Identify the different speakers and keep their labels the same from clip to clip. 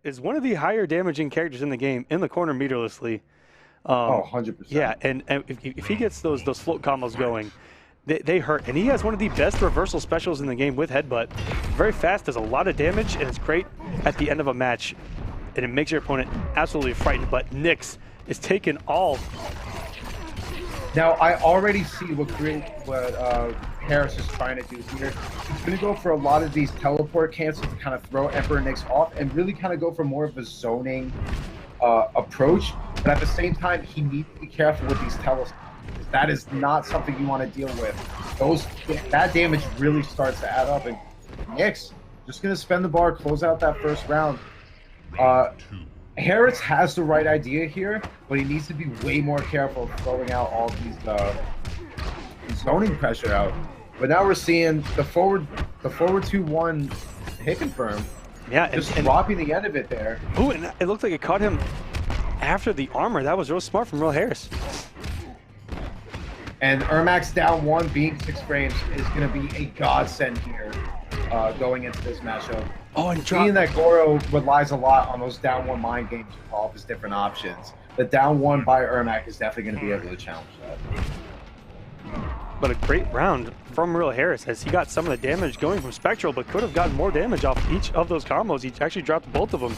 Speaker 1: is one of the higher damaging characters in the game in the corner meterlessly.
Speaker 2: Oh, 100%.
Speaker 1: Yeah, and if he gets those float combos going, they hurt. And he has one of the best reversal specials in the game with Headbutt. Very fast, does a lot of damage, and it's great at the end of a match. And it makes your opponent absolutely frightened. But Knicks is taking all.
Speaker 2: Now, I already see what Harris is trying to do here. He's going to go for a lot of these teleport cancels to kind of throw Emperor Knicks off and really kind of go for more of a zoning approach. But at the same time, he needs to be careful with these telestops. That is not something you want to deal with. That damage really starts to add up. And Knicks just going to spend the bar, close out that first round. Harris has the right idea here, but he needs to be way more careful throwing out all these zoning pressure out. But now we're seeing the forward 2-1 hit confirm.
Speaker 1: Yeah,
Speaker 2: just dropping the end of it there.
Speaker 1: Ooh, and it looked like it caught him after the armor. That was real smart from RealHarris.
Speaker 2: And Ermac's down 1, being 6 frames, is going to be a godsend here going into this matchup.
Speaker 1: Oh, and
Speaker 2: seeing that Goro relies a lot on those down 1 mind games with all of his different options. The down 1 by Ermac is definitely going to be able to challenge that.
Speaker 1: But a great round from RealHarris as he got some of the damage going from Spectral, but could have gotten more damage off each of those combos. He actually dropped both of them.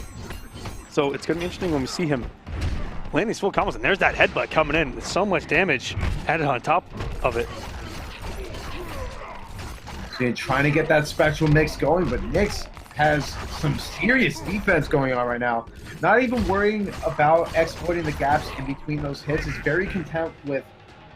Speaker 1: So it's going to be interesting when we see him land these full combos. And there's that headbutt coming in with so much damage added on top of it.
Speaker 2: So you're trying to get that Spectral mix going, but Knicks has some serious defense going on right now. Not even worrying about exploiting the gaps in between those hits. Is very content with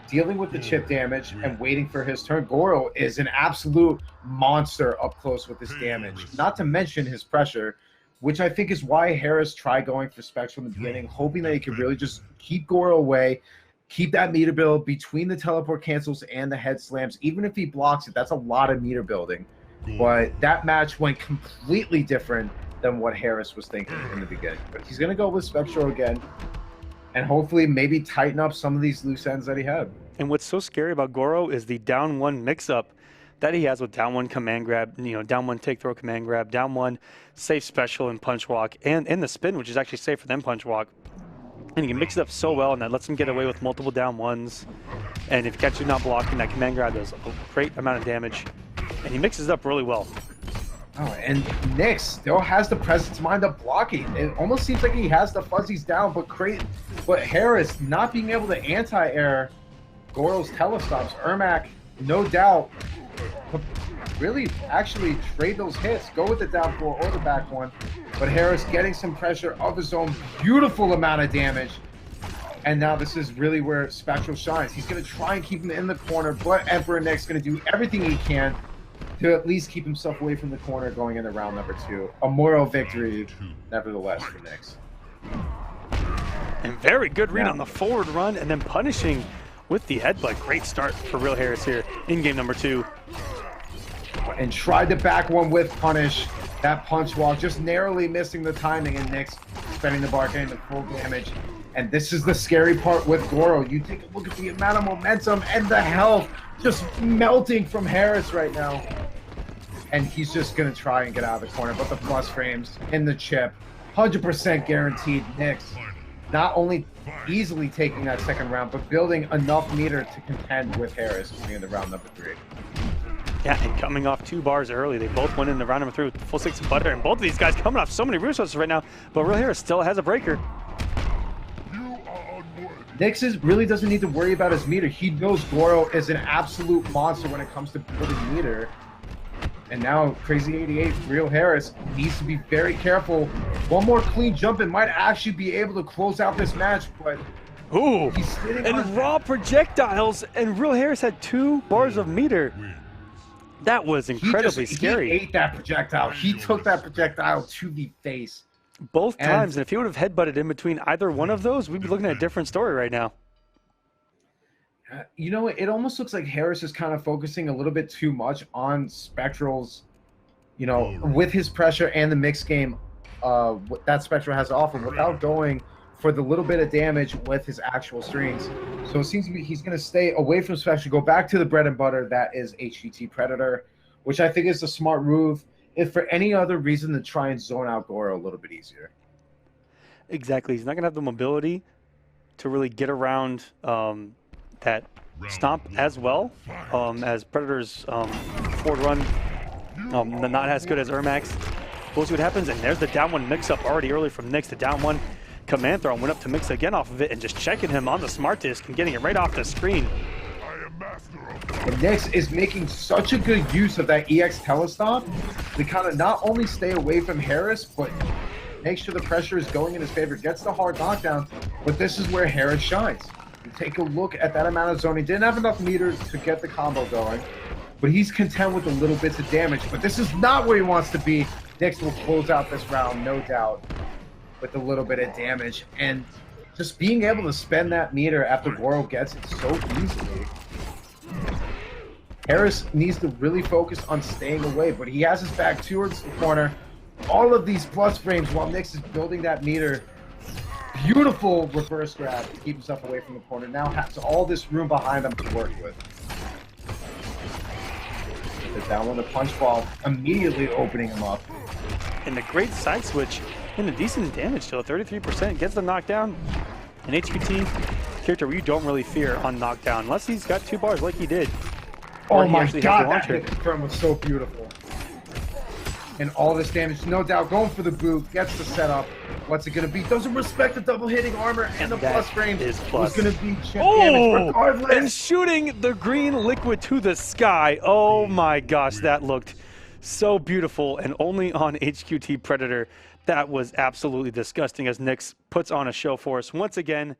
Speaker 2: dealing with the chip damage and waiting for his turn. Goro is an absolute monster up close with his damage, not to mention his pressure, which I think is why Harris tried going for Spectral in the beginning, hoping that he could really just keep Goro away, keep that meter build between the teleport cancels and the head slams. Even if he blocks it, that's a lot of meter building. But that match went completely different than what Harris was thinking in the beginning. But he's going to go with Spectral again and hopefully maybe tighten up some of these loose ends that he had.
Speaker 1: And what's so scary about Goro is the down 1 mix-up that he has with down 1 command grab, down 1 take throw command grab, down 1 safe special and punch walk, and the spin, which is actually safer than punch walk. And he can mix it up so well, and that lets him get away with multiple down 1s. And if you catch you not blocking, that command grab does a great amount of damage. And he mixes it up really well.
Speaker 2: Oh, and Knicks still has the presence mind of blocking. It almost seems like he has the fuzzies down, but Harris not being able to anti-air Goro's telestops. Ermac, no doubt, really actually trade those hits, go with the down 4 or the back 1. But Harris getting some pressure of his own, beautiful amount of damage. And now this is really where Spectral shines. He's going to try and keep him in the corner, but Emperor Knicks going to do everything he can to at least keep himself away from the corner going into round number 2. A moral victory, nevertheless, for Knicks.
Speaker 1: And very good read on the forward run and then punishing with the headbutt. Great start for RealHarris here in game number 2.
Speaker 2: And tried the back 1 with punish. That punch walk just narrowly missing the timing, and Knicks spending the bar getting the full damage. And this is the scary part with Goro. You take a look at the amount of momentum and the health just melting from Harris right now. And he's just going to try and get out of the corner. But the plus frames in the chip, 100% guaranteed Knicks. Not only easily taking that second round, but building enough meter to contend with Harris coming into round number 3.
Speaker 1: Yeah, and coming off 2 bars early. They both went into round number 3 with full 6 of butter. And both of these guys coming off so many resources right now. But RealHarris still has a breaker.
Speaker 2: Knicks really doesn't need to worry about his meter. He knows Goro is an absolute monster when it comes to building meter. And now C88, RealHarris, needs to be very careful. One more clean jump and might actually be able to close out this match, but
Speaker 1: ooh, and raw projectiles, and RealHarris had 2 bars of meter. That was incredibly scary.
Speaker 2: He ate that projectile. He took that projectile to the face.
Speaker 1: Both times, and if he would have headbutted in between either one of those, we'd be looking at a different story right now.
Speaker 2: You know, it almost looks like Harris is kind of focusing a little bit too much on Spectral's, with his pressure and the mix game that Spectral has to offer without going for the little bit of damage with his actual strings. So it seems to be he's going to stay away from Spectral, go back to the bread and butter that is HVT Predator, which I think is a smart move. if for any other reason to try and zone out Goro a little bit easier.
Speaker 1: Exactly. He's not going to have the mobility to really get around that stomp as well as Predator's forward run. Not as good as Ermax. We'll see what happens. And there's the down one mix-up already early from Knicks. The down one command throw went up to Mix again off of it and just checking him on the smart disc and getting it right off the screen.
Speaker 2: And Knicks is making such a good use of that EX telestop to kind of not only stay away from Harris, but make sure the pressure is going in his favor. Gets the hard knockdown, but this is where Harris shines. You take a look at that amount of zoning. Didn't have enough meter to get the combo going, but he's content with the little bits of damage. But this is not where he wants to be. Knicks will close out this round, no doubt, with a little bit of damage. And just being able to spend that meter after Goro gets it so easily. Harris needs to really focus on staying away, but he has his back towards the corner. All of these plus frames while Knicks is building that meter. Beautiful reverse grab to keep himself away from the corner. Now has all this room behind him to work with. The down one, the punch ball immediately opening him up.
Speaker 1: And a great side switch and a decent damage still. 33% gets the knockdown. An HQT character where you don't really fear on knockdown unless he's got 2 bars like he did.
Speaker 2: Oh my god, that hit confirm was so beautiful. And all this damage, no doubt, going for the boot, gets the setup. What's it going to be? Doesn't respect the double hitting armor and the plus frame.
Speaker 1: Is plus.
Speaker 2: It's going to be chip damage regardless.
Speaker 1: And shooting the green liquid to the sky. Oh my gosh, that looked so beautiful. And only on HQT Predator, that was absolutely disgusting as Knicks puts on a show for us once again.